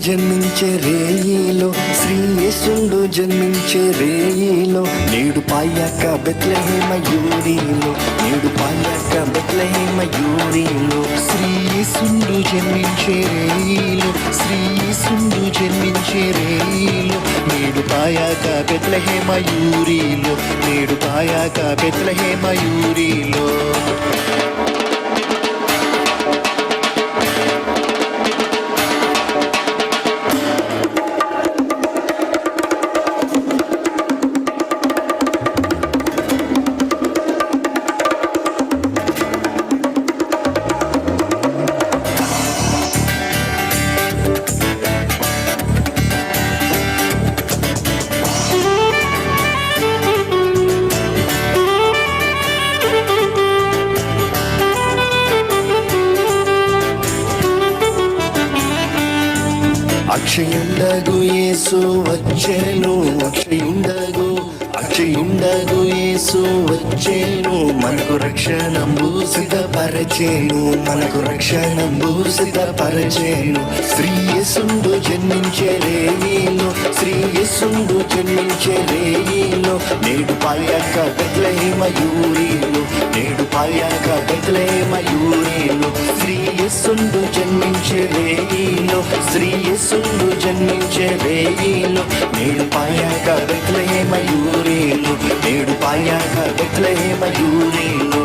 జన్మించే రేయిలో, శ్రీ యేసుండు జన్మించే రేయిలో, నేడు పాయాక బెత్లెహేమ యూరిలో, నేడు పాయాక బెత్లెహేమ యూరిలో. శ్రీ యేసుండు జన్మించే రేయిలో, శ్రీ యేసుండు జన్మించే రేయిలో, నేడు పాయాక బెత్లెహేమ యూరిలో, నేడు పాయాక బెత్లెహేమ యూరిలో. అక్షయుండగు యేసు వచ్చేను, అక్షయుండగు యేసు వచ్చేను, మనకు రక్షణంబు సిద్ధపరచేను, మనకు రక్షణంబు సిద్ధపరచేను. శ్రీ యేసుండు జన్మించే రేయిలో, శ్రీ యేసుండు జన్మించే రేయిలో, నేడు పాయాక బెత్లెహేమ యూరిలో, నేడు పాయాక బెత్లెహేమ యూరిలో. శ్రీ యేసుండు జన్మించే రేయిలో, శ్రీ యేసుండు జన్మించే రేయిలో, నేడు పాయాక బెత్లెహేమ యూరిలో, నేడు పాయాక బెత్లెహేమ యూరిలో.